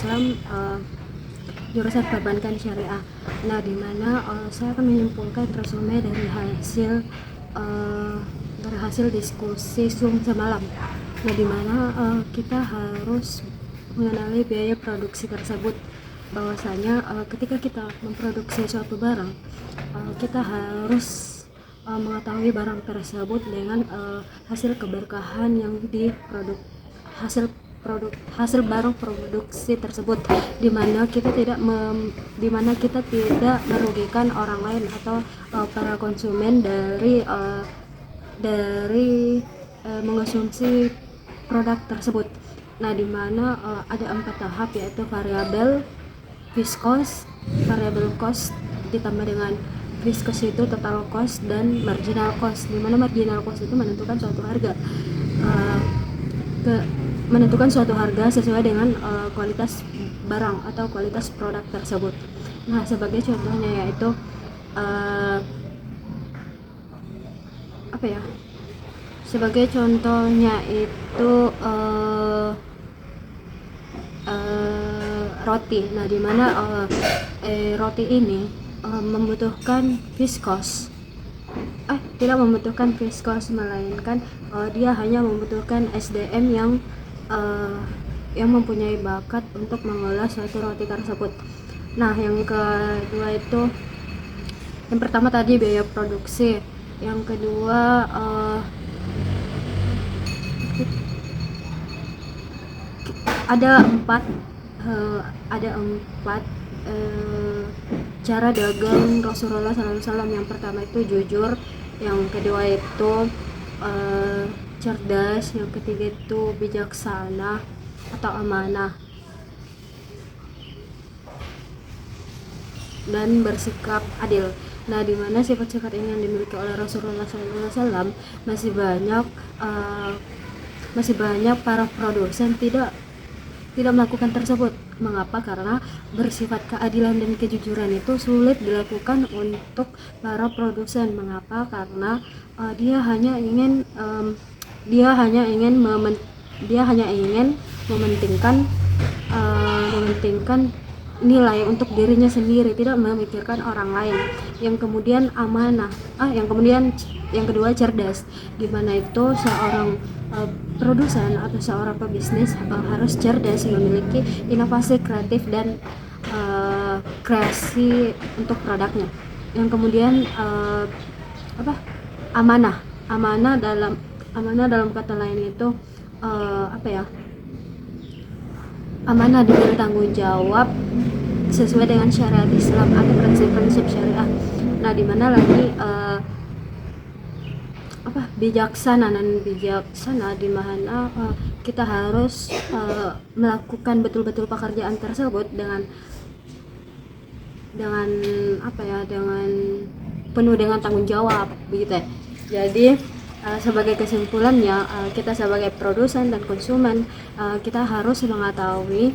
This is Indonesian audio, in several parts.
Islam, jurusan perbankan syariah. Nah, di mana saya akan menyimpulkan resume dari hasil diskusi Zoom semalam. Nah, di mana kita harus mengenali biaya produksi tersebut, bahwasanya ketika kita memproduksi suatu barang, kita harus mengetahui barang tersebut dengan hasil keberkahan yang hasil barang produksi tersebut, di mana kita tidak merugikan orang lain atau para konsumen dari mengonsumsi produk tersebut. Nah, di mana ada 4 tahap, yaitu variabel, fixed cost, variable cost ditambah dengan fixed cost itu total cost, dan marginal cost, di mana marginal cost itu menentukan suatu harga sesuai dengan kualitas barang atau kualitas produk tersebut. Nah, sebagai contohnya yaitu sebagai contohnya itu roti. Nah, di mana roti ini membutuhkan fixed cost, tidak membutuhkan fixed cost, melainkan dia hanya membutuhkan SDM yang mempunyai bakat untuk mengolah suatu roti tersebut. Nah, yang kedua itu, yang pertama tadi biaya produksi, yang kedua ada empat cara dagang Rasulullah SAW. Yang pertama itu jujur, yang kedua itu cerdas, yang ketiga itu bijaksana atau amanah, dan bersikap adil. Nah, di mana sifat-sifat ini yang dimiliki oleh Rasulullah SAW, masih banyak para produsen tidak melakukan tersebut. Mengapa? Karena bersifat keadilan dan kejujuran itu sulit dilakukan untuk para produsen. Mengapa? Karena dia hanya ingin mementingkan nilai untuk dirinya sendiri, tidak memikirkan orang lain. Yang kemudian amanah, yang kedua cerdas, dimana itu seorang produsen atau seorang pebisnis harus cerdas, memiliki inovasi kreatif dan kreasi untuk produknya. Yang kemudian amanah dalam kata lain itu amanah dengan tanggung jawab sesuai dengan syariat Islam atau prinsip-prinsip syariah. Nah, di mana lagi bijaksana, di mana kita harus melakukan betul-betul pekerjaan tersebut dengan penuh dengan tanggung jawab, begitu ya. Jadi sebagai kesimpulannya, kita sebagai produsen dan konsumen, kita harus mengetahui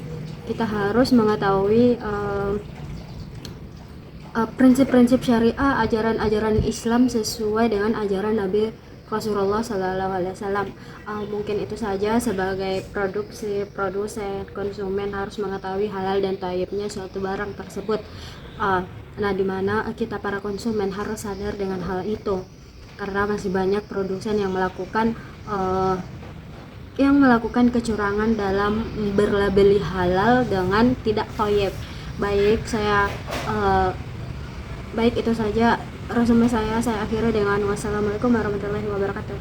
prinsip-prinsip syariah, ajaran-ajaran Islam sesuai dengan ajaran Nabi Rasulullah SAW. Mungkin itu saja. Sebagai produsen, konsumen harus mengetahui halal dan thayyibnya suatu barang tersebut. Nah, dimana kita para konsumen harus sadar dengan hal itu, karena masih banyak produsen yang melakukan kecurangan dalam berlabeli halal dengan tidak thayyib. Baik, itu saja resume saya akhiri dengan wassalamualaikum warahmatullahi wabarakatuh.